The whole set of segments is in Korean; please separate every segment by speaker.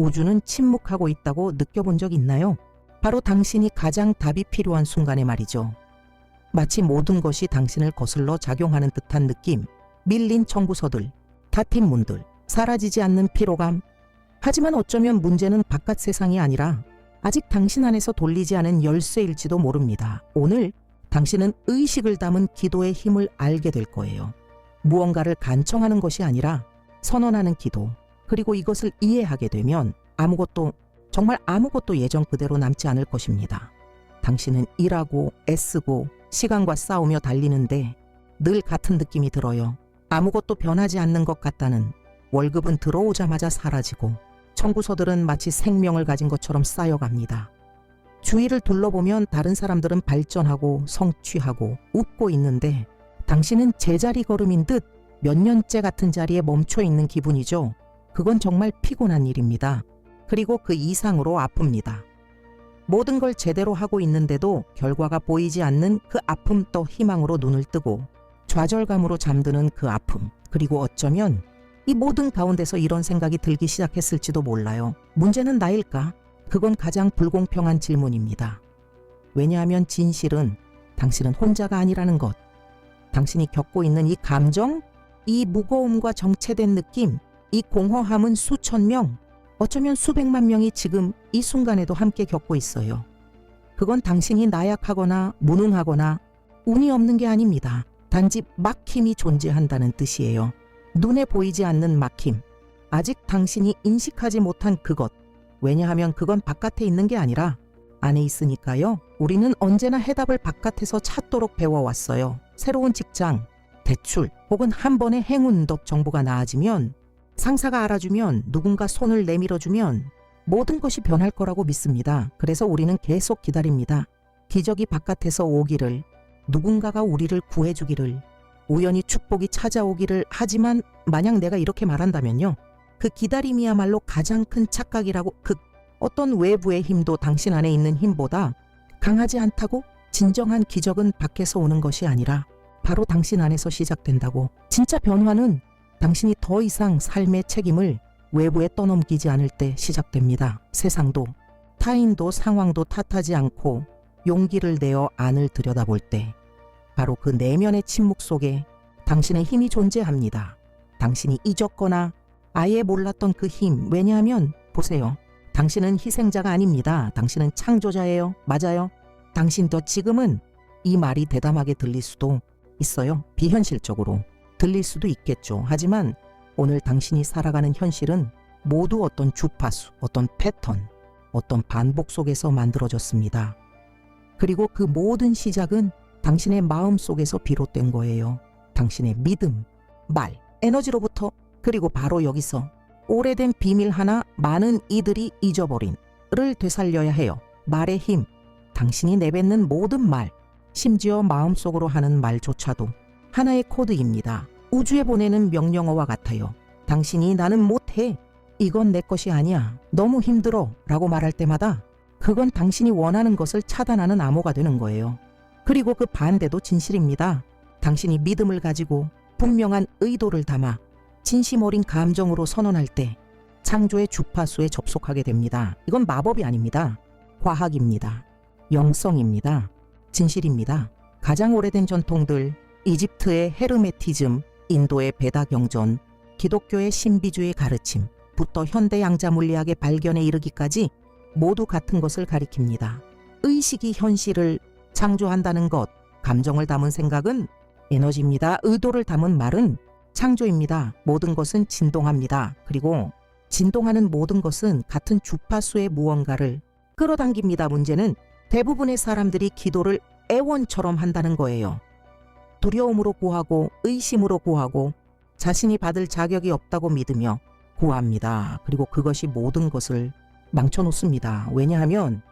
Speaker 1: 우주는 침묵하고 있다고 느껴본 적 있나요? 바로 당신이 가장 답이 필요한 순간에 말이죠. 마치 모든 것이 당신을 거슬러 작용하는 듯한 느낌, 밀린 청구서들, 닫힌 문들, 사라지지 않는 피로감. 하지만 어쩌면 문제는 바깥 세상이 아니라 아직 당신 안에서 돌리지 않은 열쇠일지도 모릅니다. 오늘 당신은 의식을 담은 기도의 힘을 알게 될 거예요. 무언가를 간청하는 것이 아니라 선언하는 기도, 그리고 이것을 이해하게 되면 아무것도, 정말 아무것도 예전 그대로 남지 않을 것입니다. 당신은 일하고 애쓰고 시간과 싸우며 달리는데 늘 같은 느낌이 들어요. 아무것도 변하지 않는 것 같다는. 월급은 들어오자마자 사라지고 청구서들은 마치 생명을 가진 것처럼 쌓여갑니다. 주위를 둘러보면 다른 사람들은 발전하고 성취하고 웃고 있는데 당신은 제자리 걸음인 듯 몇 년째 같은 자리에 멈춰 있는 기분이죠. 그건 정말 피곤한 일입니다. 그리고 그 이상으로 아픕니다. 모든 걸 제대로 하고 있는데도 결과가 보이지 않는 그 아픔, 또 희망으로 눈을 뜨고 좌절감으로 잠드는 그 아픔, 그리고 어쩌면 이 모든 가운데서 이런 생각이 들기 시작했을지도 몰라요. 문제는 나일까? 그건 가장 불공평한 질문입니다. 왜냐하면 진실은 당신은 혼자가 아니라는 것. 당신이 겪고 있는 이 감정, 이 무거움과 정체된 느낌, 이 공허함은 수천 명, 어쩌면 수백만 명이 지금 이 순간에도 함께 겪고 있어요. 그건 당신이 나약하거나 무능하거나 운이 없는 게 아닙니다. 단지 막힘이 존재한다는 뜻이에요. 눈에 보이지 않는 막힘, 아직 당신이 인식하지 못한 그것. 왜냐하면 그건 바깥에 있는 게 아니라 안에 있으니까요. 우리는 언제나 해답을 바깥에서 찾도록 배워왔어요. 새로운 직장, 대출, 혹은 한 번의 행운 덕 정보가 나아지면, 상사가 알아주면, 누군가 손을 내밀어주면 모든 것이 변할 거라고 믿습니다. 그래서 우리는 계속 기다립니다. 기적이 바깥에서 오기를, 누군가가 우리를 구해주기를, 우연히 축복이 찾아오기를. 하지만 만약 내가 이렇게 말한다면요, 그 기다림이야말로 가장 큰 착각이라고. 그 어떤 외부의 힘도 당신 안에 있는 힘보다 강하지 않다고. 진정한 기적은 밖에서 오는 것이 아니라 바로 당신 안에서 시작된다고. 진짜 변화는 당신이 더 이상 삶의 책임을 외부에 떠넘기지 않을 때 시작됩니다. 세상도 타인도 상황도 탓하지 않고 용기를 내어 안을 들여다볼 때, 바로 그 내면의 침묵 속에 당신의 힘이 존재합니다. 당신이 잊었거나 아예 몰랐던 그 힘. 왜냐하면 보세요. 당신은 희생자가 아닙니다. 당신은 창조자예요. 맞아요. 당신도 지금은 이 말이 대담하게 들릴 수도 있어요. 비현실적으로 들릴 수도 있겠죠. 하지만 오늘 당신이 살아가는 현실은 모두 어떤 주파수, 어떤 패턴, 어떤 반복 속에서 만들어졌습니다. 그리고 그 모든 시작은 당신의 마음 속에서 비롯된 거예요. 당신의 믿음, 말, 에너지로부터. 그리고 바로 여기서 오래된 비밀 하나, 많은 이들이 잊어버린을 되살려야 해요. 말의 힘. 당신이 내뱉는 모든 말, 심지어 마음속으로 하는 말조차도 하나의 코드입니다. 우주에 보내는 명령어와 같아요. 당신이 나는 못해, 이건 내 것이 아니야, 너무 힘들어 라고 말할 때마다 그건 당신이 원하는 것을 차단하는 암호가 되는 거예요. 그리고 그 반대도 진실입니다. 당신이 믿음을 가지고 분명한 의도를 담아 진심 어린 감정으로 선언할 때 창조의 주파수에 접속하게 됩니다. 이건 마법이 아닙니다. 과학입니다. 영성입니다. 진실입니다. 가장 오래된 전통들, 이집트의 헤르메티즘, 인도의 베다 경전, 기독교의 신비주의 가르침부터 현대 양자 물리학의 발견에 이르기까지 모두 같은 것을 가리킵니다. 의식이 현실을 창조한다는 것, 감정을 담은 생각은 에너지입니다. 의도를 담은 말은 창조입니다. 모든 것은 진동합니다. 그리고 진동하는 모든 것은 같은 주파수의 무언가를 끌어당깁니다. 문제는 대부분의 사람들이 기도를 애원처럼 한다는 거예요. 두려움으로 구하고 의심으로 구하고 자신이 받을 자격이 없다고 믿으며 구합니다. 그리고 그것이 모든 것을 망쳐놓습니다. 왜냐하면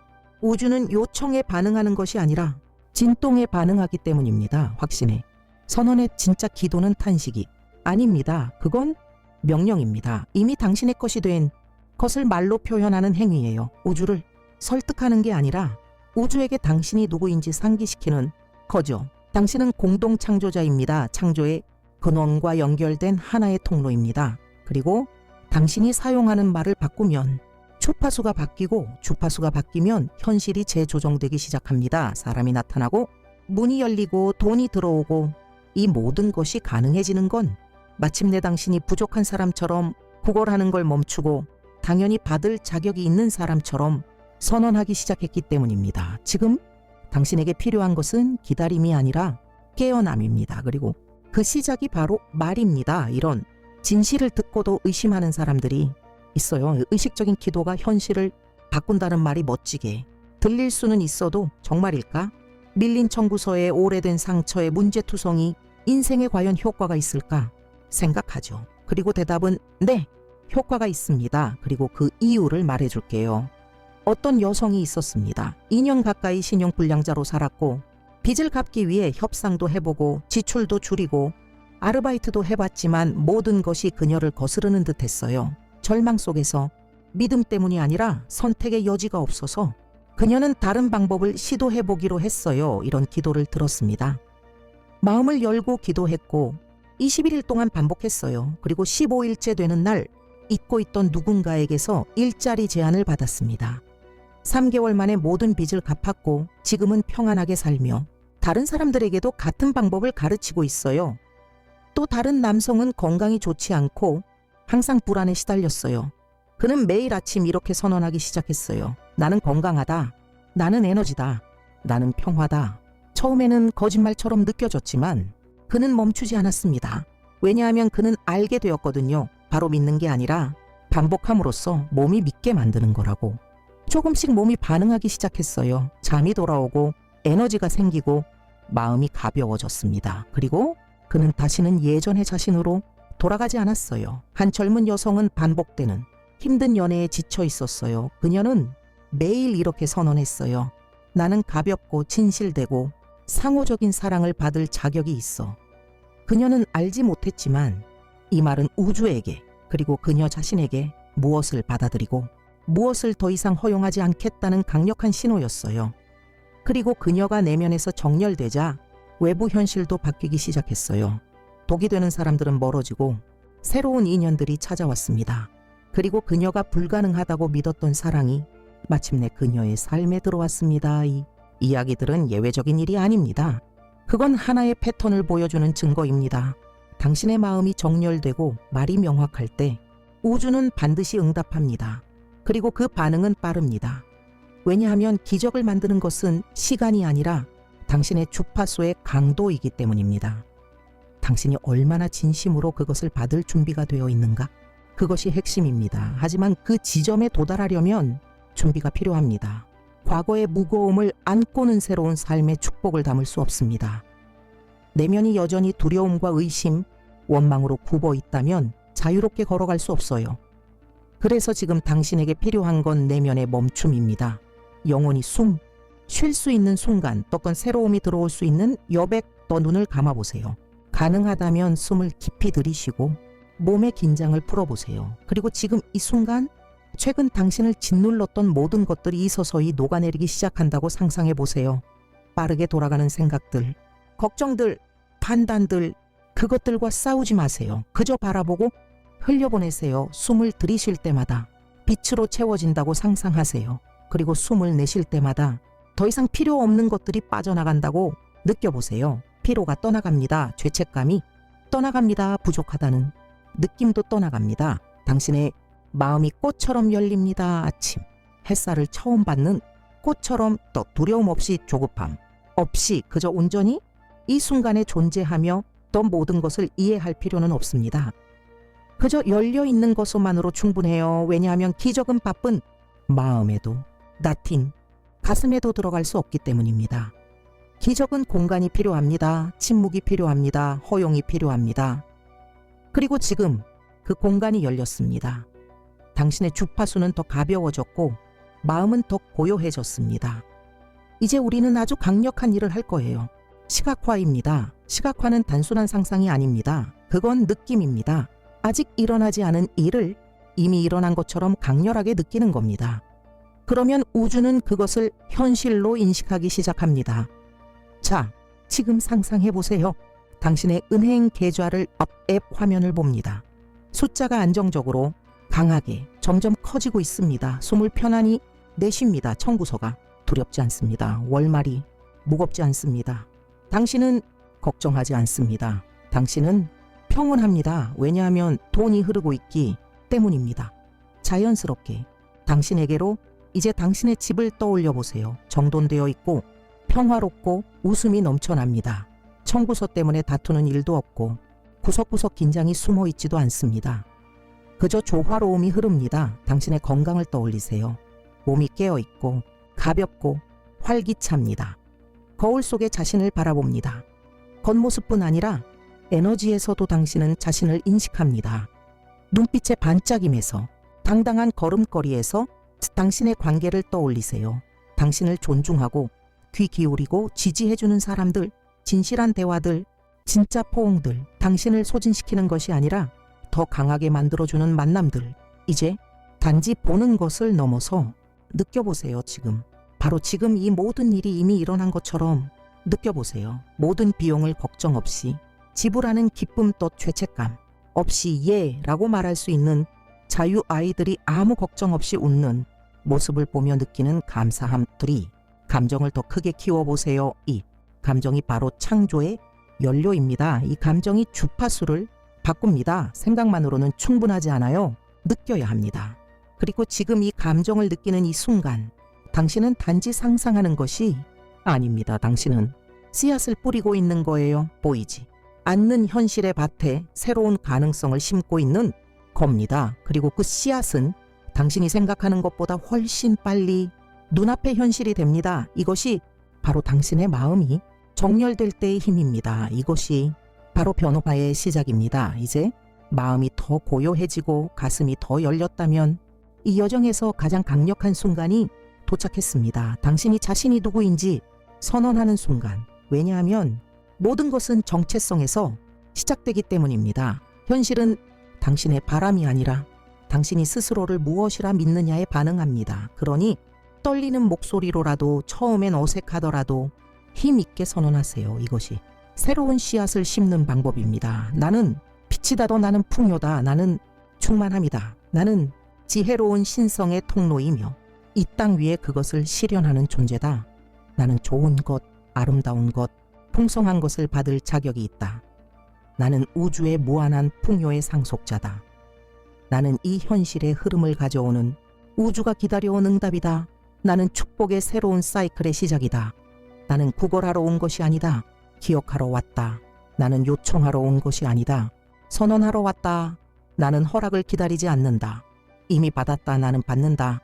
Speaker 1: 우주는 요청에 반응하는 것이 아니라 진동에 반응하기 때문입니다. 확신에. 선언의 진짜 기도는 탄식이 아닙니다. 그건 명령입니다. 이미 당신의 것이 된 것을 말로 표현하는 행위예요. 우주를 설득하는 게 아니라 우주에게 당신이 누구인지 상기시키는 거죠. 당신은 공동 창조자입니다. 창조의 근원과 연결된 하나의 통로입니다. 그리고 당신이 사용하는 말을 바꾸면 초파수가 바뀌고 주파수가 바뀌면 현실이 재조정되기 시작합니다. 사람이 나타나고 문이 열리고 돈이 들어오고 이 모든 것이 가능해지는 건 마침내 당신이 부족한 사람처럼 구걸하는 걸 멈추고 당연히 받을 자격이 있는 사람처럼 선언하기 시작했기 때문입니다. 지금 당신에게 필요한 것은 기다림이 아니라 깨어남입니다. 그리고 그 시작이 바로 말입니다. 이런 진실을 듣고도 의심하는 사람들이 있어요. 의식적인 기도가 현실을 바꾼다는 말이 멋지게 들릴 수는 있어도 정말일까? 밀린 청구서에 오래된 상처의 문제투성이 인생에 과연 효과가 있을까 생각하죠. 그리고 대답은 네, 효과가 있습니다. 그리고 그 이유를 말해줄게요. 어떤 여성이 있었습니다. 2년 가까이 신용불량자로 살았고 빚을 갚기 위해 협상도 해보고 지출도 줄이고 아르바이트도 해봤지만 모든 것이 그녀를 거스르는 듯했어요. 절망 속에서 믿음 때문이 아니라 선택의 여지가 없어서 그녀는 다른 방법을 시도해보기로 했어요. 이런 기도를 들었습니다. 마음을 열고 기도했고 21일 동안 반복했어요. 그리고 15일째 되는 날 잊고 있던 누군가에게서 일자리 제안을 받았습니다. 3개월 만에 모든 빚을 갚았고 지금은 평안하게 살며 다른 사람들에게도 같은 방법을 가르치고 있어요. 또 다른 남성은 건강이 좋지 않고 항상 불안에 시달렸어요. 그는 매일 아침 이렇게 선언하기 시작했어요. 나는 건강하다. 나는 에너지다. 나는 평화다. 처음에는 거짓말처럼 느껴졌지만 그는 멈추지 않았습니다. 왜냐하면 그는 알게 되었거든요. 바로 믿는 게 아니라 반복함으로써 몸이 믿게 만드는 거라고. 조금씩 몸이 반응하기 시작했어요. 잠이 돌아오고 에너지가 생기고 마음이 가벼워졌습니다. 그리고 그는 다시는 예전의 자신으로 돌아가지 않았어요. 한 젊은 여성은 반복되는 힘든 연애에 지쳐 있었어요. 그녀는 매일 이렇게 선언했어요. 나는 가볍고 진실되고 상호적인 사랑을 받을 자격이 있어. 그녀는 알지 못했지만 이 말은 우주에게 그리고 그녀 자신에게 무엇을 받아들이고 무엇을 더 이상 허용하지 않겠다는 강력한 신호였어요. 그리고 그녀가 내면에서 정렬되자 외부 현실도 바뀌기 시작했어요. 독이 되는 사람들은 멀어지고 새로운 인연들이 찾아왔습니다. 그리고 그녀가 불가능하다고 믿었던 사랑이 마침내 그녀의 삶에 들어왔습니다. 이 이야기들은 예외적인 일이 아닙니다. 그건 하나의 패턴을 보여주는 증거입니다. 당신의 마음이 정렬되고 말이 명확할 때 우주는 반드시 응답합니다. 그리고 그 반응은 빠릅니다. 왜냐하면 기적을 만드는 것은 시간이 아니라 당신의 주파수의 강도이기 때문입니다. 당신이 얼마나 진심으로 그것을 받을 준비가 되어 있는가? 그것이 핵심입니다. 하지만 그 지점에 도달하려면 준비가 필요합니다. 과거의 무거움을 안고는 새로운 삶의 축복을 담을 수 없습니다. 내면이 여전히 두려움과 의심, 원망으로 굽어 있다면 자유롭게 걸어갈 수 없어요. 그래서 지금 당신에게 필요한 건 내면의 멈춤입니다. 영혼이 쉴 수 있는 순간, 어떤 새로움이 들어올 수 있는 여백 더 눈을 감아보세요. 가능하다면 숨을 깊이 들이쉬고 몸의 긴장을 풀어보세요. 그리고 지금 이 순간 최근 당신을 짓눌렀던 모든 것들이 서서히 녹아내리기 시작한다고 상상해보세요. 빠르게 돌아가는 생각들, 걱정들, 판단들, 그것들과 싸우지 마세요. 그저 바라보고 흘려보내세요. 숨을 들이쉴 때마다 빛으로 채워진다고 상상하세요. 그리고 숨을 내쉴 때마다 더 이상 필요 없는 것들이 빠져나간다고 느껴보세요. 피로가 떠나갑니다. 죄책감이 떠나갑니다. 부족하다는 느낌도 떠나갑니다. 당신의 마음이 꽃처럼 열립니다. 아침 햇살을 처음 받는 꽃처럼 또 두려움 없이 조급함 없이 그저 온전히 이 순간에 존재하며 또 모든 것을 이해할 필요는 없습니다. 그저 열려있는 것만으로 충분해요. 왜냐하면 기적은 바쁜 마음에도 나틴 가슴에도 들어갈 수 없기 때문입니다. 기적은 공간이 필요합니다. 침묵이 필요합니다. 허용이 필요합니다. 그리고 지금 그 공간이 열렸습니다. 당신의 주파수는 더 가벼워졌고 마음은 더 고요해졌습니다. 이제 우리는 아주 강력한 일을 할 거예요. 시각화입니다. 시각화는 단순한 상상이 아닙니다. 그건 느낌입니다. 아직 일어나지 않은 일을 이미 일어난 것처럼 강렬하게 느끼는 겁니다. 그러면 우주는 그것을 현실로 인식하기 시작합니다. 자, 지금 상상해보세요. 당신의 은행 계좌를 앱 화면을 봅니다. 숫자가 안정적으로 강하게 점점 커지고 있습니다. 숨을 편안히 내쉽니다. 청구서가 두렵지 않습니다. 월말이 무겁지 않습니다. 당신은 걱정하지 않습니다. 당신은 평온합니다. 왜냐하면 돈이 흐르고 있기 때문입니다. 자연스럽게 당신에게로 이제 당신의 집을 떠올려 보세요. 정돈되어 있고 평화롭고 웃음이 넘쳐납니다. 청구서 때문에 다투는 일도 없고 구석구석 긴장이 숨어 있지도 않습니다. 그저 조화로움이 흐릅니다. 당신의 건강을 떠올리세요. 몸이 깨어있고 가볍고 활기찹니다. 거울 속에 자신을 바라봅니다. 겉모습뿐 아니라 에너지에서도 당신은 자신을 인식합니다. 눈빛의 반짝임에서, 당당한 걸음걸이에서 당신의 관계를 떠올리세요. 당신을 존중하고 귀 기울이고 지지해주는 사람들, 진실한 대화들, 진짜 포옹들, 당신을 소진시키는 것이 아니라 더 강하게 만들어주는 만남들. 이제 단지 보는 것을 넘어서 느껴보세요. 지금. 바로 지금 이 모든 일이 이미 일어난 것처럼 느껴보세요. 모든 비용을 걱정 없이 지불하는 기쁨 또 죄책감 없이 예 라고 말할 수 있는 자유 아이들이 아무 걱정 없이 웃는 모습을 보며 느끼는 감사함. 3. 감정을 더 크게 키워보세요. 2. 감정이 바로 창조의 연료입니다. 이 감정이 주파수를 바꿉니다. 생각만으로는 충분하지 않아요. 느껴야 합니다. 그리고 지금 이 감정을 느끼는 이 순간 당신은 단지 상상하는 것이 아닙니다. 당신은 씨앗을 뿌리고 있는 거예요. 보이지 않는 현실의 밭에 새로운 가능성을 심고 있는 겁니다. 그리고 그 씨앗은 당신이 생각하는 것보다 훨씬 빨리 눈앞의 현실이 됩니다. 이것이 바로 당신의 마음이 정렬될 때의 힘입니다. 이것이 바로 변화의 시작입니다. 이제 마음이 더 고요해지고 가슴이 더 열렸다면 이 여정에서 가장 강력한 순간이 도착했습니다. 당신이 자신이 누구인지 선언하는 순간. 왜냐하면 모든 것은 정체성에서 시작되기 때문입니다. 현실은 당신의 바람이 아니라 당신이 스스로를 무엇이라 믿느냐에 반응합니다. 그러니 떨리는 목소리로라도 처음엔 어색하더라도 힘 있게 선언하세요. 이것이 새로운 씨앗을 심는 방법입니다. 나는 빛이다도 나는 풍요다. 나는 충만함이다. 나는 지혜로운 신성의 통로이며 이 땅 위에 그것을 실현하는 존재다. 나는 좋은 것, 아름다운 것, 풍성한 것을 받을 자격이 있다. 나는 우주의 무한한 풍요의 상속자다. 나는 이 현실의 흐름을 가져오는 우주가 기다려온 응답이다. 나는 축복의 새로운 사이클의 시작이다. 나는 구걸하러 온 것이 아니다. 기억하러 왔다. 나는 요청하러 온 것이 아니다. 선언하러 왔다. 나는 허락을 기다리지 않는다. 이미 받았다. 나는 받는다.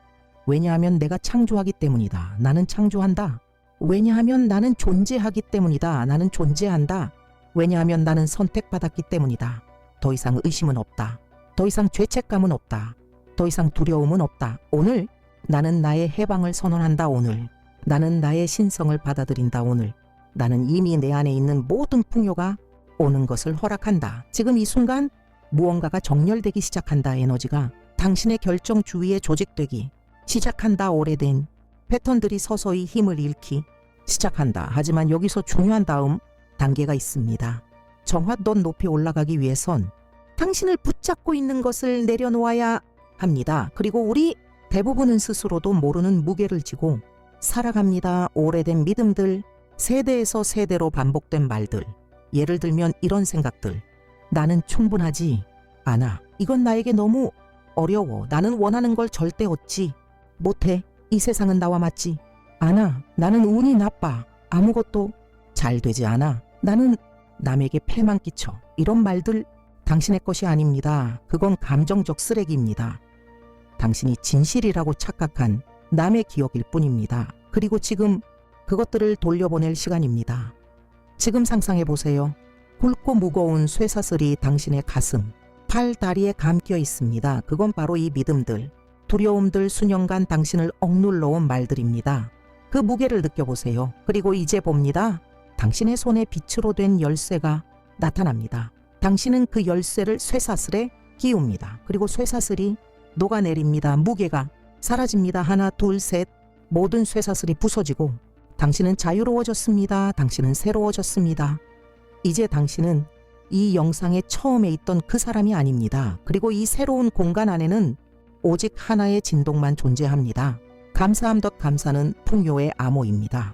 Speaker 1: 왜냐하면 내가 창조하기 때문이다. 나는 창조한다. 왜냐하면 나는 존재하기 때문이다. 나는 존재한다. 왜냐하면 나는 선택받았기 때문이다. 더 이상 의심은 없다. 더 이상 죄책감은 없다. 더 이상 두려움은 없다. 오늘 나는 나의 해방을 선언한다. 오늘 나는 나의 신성을 받아들인다. 오늘 나는 이미 내 안에 있는 모든 풍요가 오는 것을 허락한다. 지금 이 순간 무언가가 정렬되기 시작한다. 에너지가 당신의 결정 주위에 조직되기 시작한다. 오래된 패턴들이 서서히 힘을 잃기 시작한다. 하지만 여기서 중요한 다음 단계가 있습니다. 정화 더 높이 올라가기 위해선 당신을 붙잡고 있는 것을 내려놓아야 합니다. 그리고 우리 대부분은 스스로도 모르는 무게를 지고 살아갑니다. 오래된 믿음들, 세대에서 세대로 반복된 말들. 예를 들면 이런 생각들. 나는 충분하지 않아. 이건 나에게 너무 어려워. 나는 원하는 걸 절대 얻지 못해. 이 세상은 나와 맞지 않아. 나는 운이 나빠. 아무것도 잘 되지 않아. 나는 남에게 폐만 끼쳐. 이런 말들 당신의 것이 아닙니다. 그건 감정적 쓰레기입니다. 당신이 진실이라고 착각한 남의 기억일 뿐입니다. 그리고 지금 그것들을 돌려보낼 시간입니다. 지금 상상해 보세요. 굵고 무거운 쇠사슬이 당신의 가슴, 팔, 다리에 감겨 있습니다. 그건 바로 이 믿음들, 두려움들, 수년간 당신을 억눌러 온 말들입니다. 그 무게를 느껴보세요. 그리고 이제 봅니다. 당신의 손에 빛으로 된 열쇠가 나타납니다. 당신은 그 열쇠를 쇠사슬에 끼웁니다. 그리고 쇠사슬이 녹아내립니다. 무게가 사라집니다. 하나, 둘, 셋. 모든 쇠사슬이 부서지고 당신은 자유로워졌습니다. 당신은 새로워졌습니다. 이제 당신은 이 영상의 처음에 있던 그 사람이 아닙니다. 그리고 이 새로운 공간 안에는 오직 하나의 진동만 존재합니다. 감사함 덧 감사는 풍요의 암호입니다.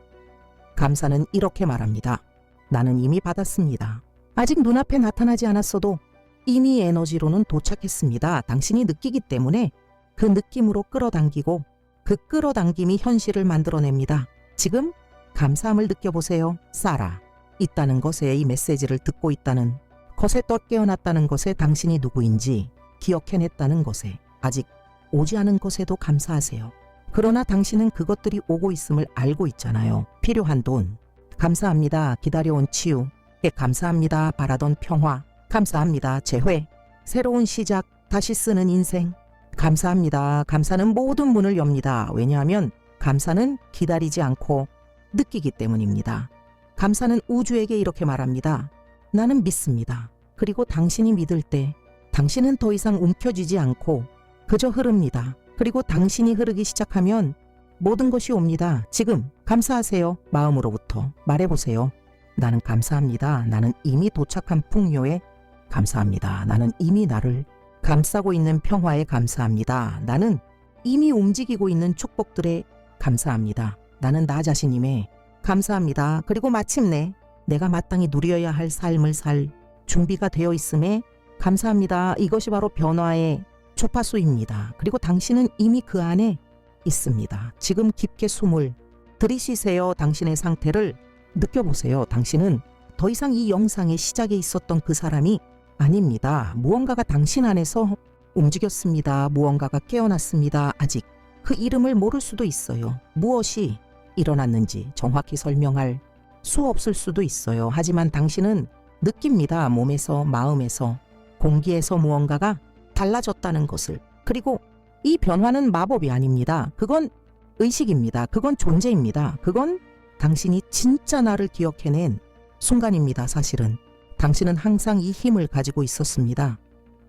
Speaker 1: 감사는 이렇게 말합니다. 나는 이미 받았습니다. 아직 눈앞에 나타나지 않았어도 이미 에너지로는 도착했습니다. 당신이 느끼기 때문에 그 느낌으로 끌어당기고 그 끌어당김이 현실을 만들어냅니다. 지금 감사함을 느껴보세요. 사라. 있다는 것에 이 메시지를 듣고 있다는 것에 또 깨어났다는 것에 당신이 누구인지 기억해냈다는 것에 아직 오지 않은 것에도 감사하세요. 그러나 당신은 그것들이 오고 있음을 알고 있잖아요. 필요한 돈, 감사합니다. 기다려온 치유, 감사합니다. 바라던 평화, 감사합니다. 재회, 새로운 시작, 다시 쓰는 인생, 감사합니다. 감사는 모든 문을 엽니다. 왜냐하면 감사는 기다리지 않고 느끼기 때문입니다. 감사는 우주에게 이렇게 말합니다. 나는 믿습니다. 그리고 당신이 믿을 때 당신은 더 이상 움켜쥐지 않고 그저 흐릅니다. 그리고 당신이 흐르기 시작하면 모든 것이 옵니다. 지금 감사하세요. 마음으로부터 말해보세요. 나는 감사합니다. 나는 이미 도착한 풍요에 감사합니다. 나는 이미 나를 감싸고 있는 평화에 감사합니다. 나는 이미 움직이고 있는 축복들에 감사합니다. 나는 나 자신임에 감사합니다. 그리고 마침내 내가 마땅히 누려야 할 삶을 살 준비가 되어 있음에 감사합니다. 이것이 바로 변화의 주파수입니다. 그리고 당신은 이미 그 안에 있습니다. 지금 깊게 숨을 들이쉬세요. 당신의 상태를 느껴보세요. 당신은 더 이상 이 영상의 시작에 있었던 그 사람이 아닙니다. 무언가가 당신 안에서 움직였습니다. 무언가가 깨어났습니다. 아직 그 이름을 모를 수도 있어요. 무엇이 일어났는지 정확히 설명할 수 없을 수도 있어요. 하지만 당신은 느낍니다. 몸에서, 마음에서, 공기에서 무언가가 달라졌다는 것을. 그리고 이 변화는 마법이 아닙니다. 그건 의식입니다. 그건 존재입니다. 그건 당신이 진짜 나를 기억해낸 순간입니다. 사실은 당신은 항상 이 힘을 가지고 있었습니다.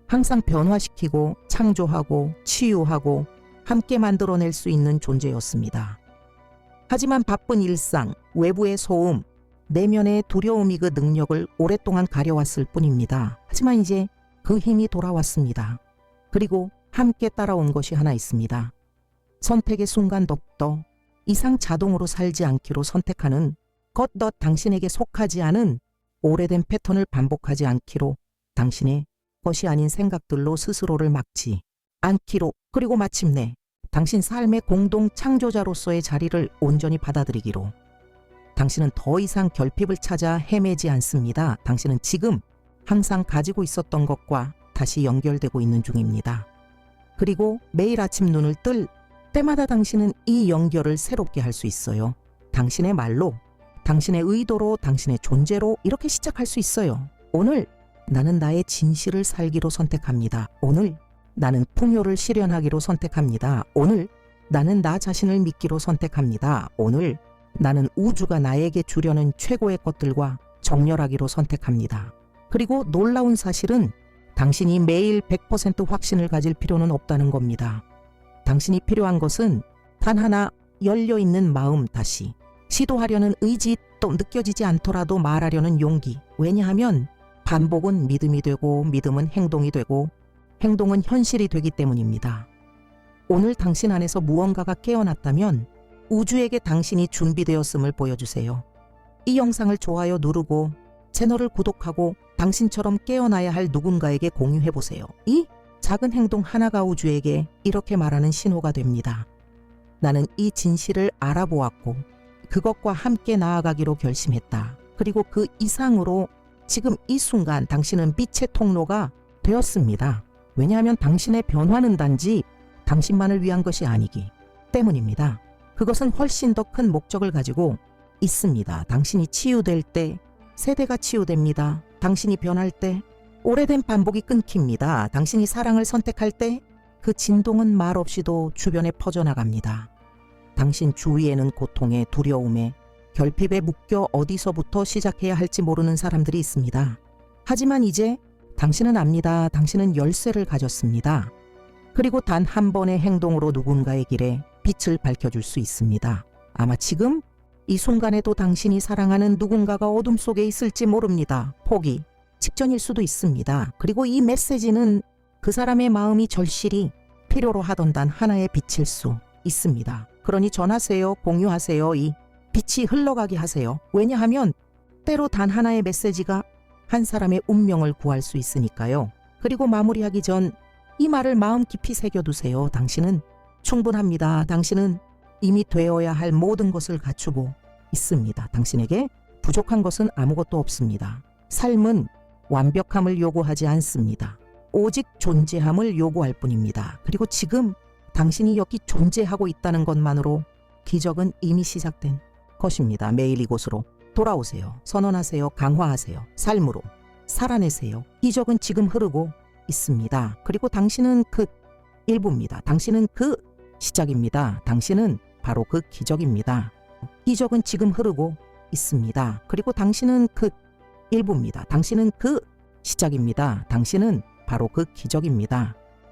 Speaker 1: 항상 변화시키고 창조하고 치유하고 함께 만들어낼 수 있는 존재였습니다. 하지만 바쁜 일상, 외부의 소음, 내면의 두려움이 그 능력을 오랫동안 가려왔을 뿐입니다. 하지만 이제 그 힘이 돌아왔습니다. 그리고 함께 따라온 것이 하나 있습니다. 선택의 순간 더욱더 이상 자동으로 살지 않기로 선택하는 것, 더 당신에게 속하지 않은 오래된 패턴을 반복하지 않기로, 당신의 것이 아닌 생각들로 스스로를 막지 않기로, 그리고 마침내 당신 삶의 공동 창조자로서의 자리를 온전히 받아들이기로. 당신은 더 이상 결핍을 찾아 헤매지 않습니다. 당신은 지금 항상 가지고 있었던 것과 다시 연결되고 있는 중입니다. 그리고 매일 아침 눈을 뜰 때마다 당신은 이 연결을 새롭게 할 수 있어요. 당신의 말로, 당신의 의도로, 당신의 존재로 이렇게 시작할 수 있어요. 오늘 나는 나의 진실을 살기로 선택합니다. 오늘 나는 풍요를 실현하기로 선택합니다. 오늘 나는 나 자신을 믿기로 선택합니다. 오늘 나는 우주가 나에게 주려는 최고의 것들과 정렬하기로 선택합니다. 그리고 놀라운 사실은 당신이 매일 100% 확신을 가질 필요는 없다는 겁니다. 당신이 필요한 것은 단 하나, 열려있는 마음, 다시 시도하려는 의지, 또 느껴지지 않더라도 말하려는 용기. 왜냐하면 반복은 믿음이 되고 믿음은 행동이 되고 행동은 현실이 되기 때문입니다. 오늘 당신 안에서 무언가가 깨어났다면 우주에게 당신이 준비되었음을 보여주세요. 이 영상을 좋아요 누르고 채널을 구독하고 당신처럼 깨어나야 할 누군가에게 공유해보세요. 이 작은 행동 하나가 우주에게 이렇게 말하는 신호가 됩니다. 나는 이 진실을 알아보았고 그것과 함께 나아가기로 결심했다. 그리고 그 이상으로 지금 이 순간 당신은 빛의 통로가 되었습니다. 왜냐하면 당신의 변화는 단지 당신만을 위한 것이 아니기 때문입니다. 그것은 훨씬 더 큰 목적을 가지고 있습니다. 당신이 치유될 때 세대가 치유됩니다. 당신이 변할 때 오래된 반복이 끊깁니다. 당신이 사랑을 선택할 때 그 진동은 말없이도 주변에 퍼져나갑니다. 당신 주위에는 고통에, 두려움에, 결핍에 묶여 어디서부터 시작해야 할지 모르는 사람들이 있습니다. 하지만 이제 당신은 압니다. 당신은 열쇠를 가졌습니다. 그리고 단 한 번의 행동으로 누군가의 길에 빛을 밝혀줄 수 있습니다. 아마 지금 이 순간에도 당신이 사랑하는 누군가가 어둠 속에 있을지 모릅니다. 포기, 직전일 수도 있습니다. 그리고 이 메시지는 그 사람의 마음이 절실히 필요로 하던 단 하나에 비칠 수 있습니다. 그러니 전하세요. 공유하세요. 이 빛이 흘러가게 하세요. 왜냐하면 때로 단 하나의 메시지가 한 사람의 운명을 구할 수 있으니까요. 그리고 마무리하기 전 이 말을 마음 깊이 새겨두세요. 당신은 충분합니다. 당신은 이미 되어야 할 모든 것을 갖추고 있습니다. 당신에게 부족한 것은 아무것도 없습니다. 삶은 완벽함을 요구하지 않습니다. 오직 존재함을 요구할 뿐입니다. 그리고 지금 당신이 여기 존재하고 있다는 것만으로 기적은 이미 시작된 것입니다. 매일 이곳으로 돌아오세요. 선언하세요. 강화하세요. 삶으로 살아내세요. 기적은 지금 흐르고 있습니다. 그리고 당신은 그 일부입니다. 당신은 그 시작입니다. 당신은 바로 그 기적입니다. 기적은 지금 흐르고 있습니다. 그리고 당신은 그 일부입니다. 당신은 그 시작입니다. 당신은 바로 그 기적입니다.